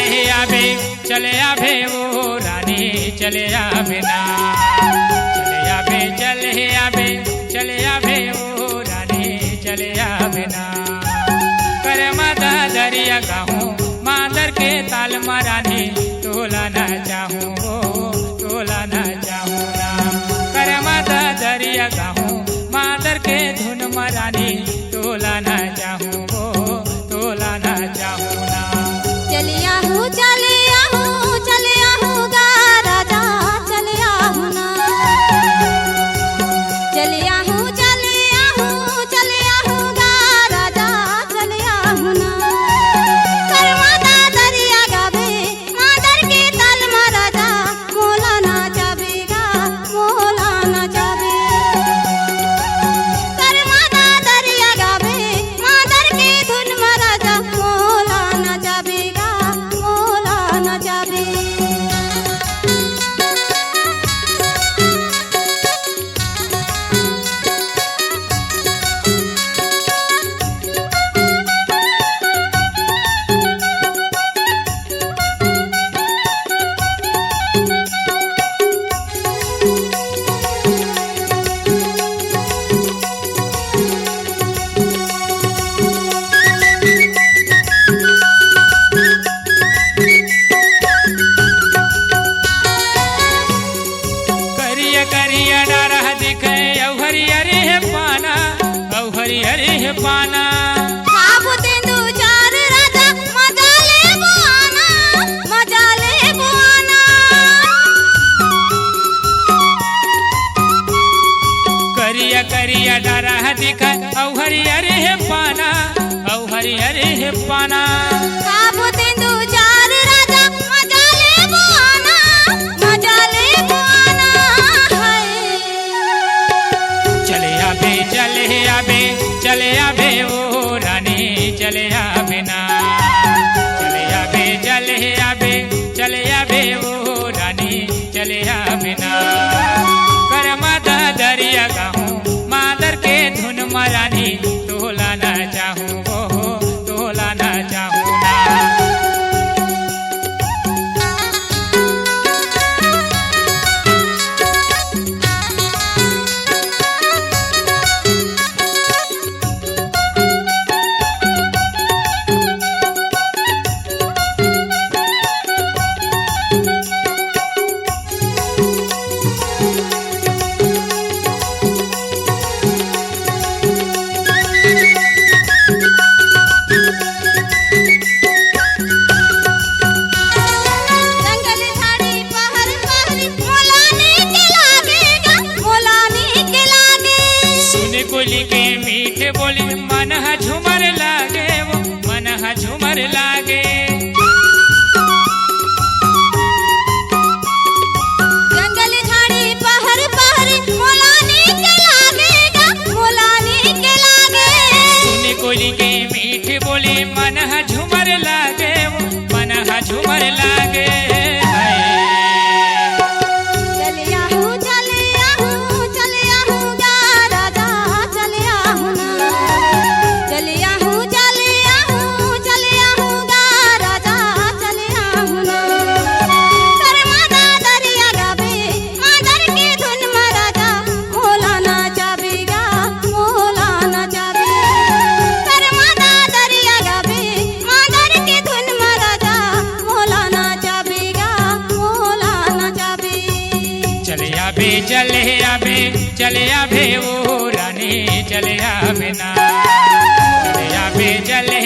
आवे चले आवे वो रानी चले आवे ना। चले आवे चले आवे वो रानी चले आवे ना। कर माता दरिया गाहूँ मादर के ताल मारानी तोला ना चाहूँ वो तोला ना चाहूँ ना। कर माता दरिया गाहूँ मादर के धुन मारानी तोला ना चाहूँ वो तोला ना चाहूँ ना। चलिया हूँ गा राजा चलिया हूँ ना। चलिया हूँ गा राजा चलिया हूँ ना। कर माता दरिया गावे मादर के ताल मा राजा मोला ना जावेगा मोला ना जावे। कर माता दरिया गावे मादर के धुन मा राजा मोला ना जावेगा मोला ना जावे। करिया करिया डारा दिखे औ हरिहरे है पाना औ हरिहरे है पाना। काबू तेंदु चार राजा मजा ले बुआना मजा ले बुआना। करिया करिया डारा दिखे औ हरिहरे है पाना औ हरिहरे है पाना। काबू तेंदु चार राजा मजा ले बुआना मजा ले बुआना। हाय चले आवे चले आवे वो रानी चले आवे ना। चले आवे चले आवे वो रानी चले आवे ना। कर माता दरिया गाहूँ मादर के धुन मरानी तोला ना चाहूँ वो तोला ना चाहूँ ना। जंगल झाड़ी पहर पहरी मोलाने के लागेगा मोलाने के लागे। सुन कुली के मीठ बोली मन हा झूमर लागे वो मन हा झूमर लागे। जंगल झाड़ी पहर पहरी मोलाने के लागेगा मोलाने के लागे। सुन कुली के मीठ बोली मन हा झूमर लागे वो मन हा झूमर लागे। चलिया हूँ गा राजा चलिया हूँ ना। चलिया हूँ गा राजा चलिया हूँ ना। कर माता दरिया गावे मादर के धुन मा राजा मोला ना जावेगा मोला ना जावे। कर माता दरिया गावे मादर के धुन मा राजा मोला ना जावेगा मोला ना जावे। चले आवे वो रानी चले आवे ना। चले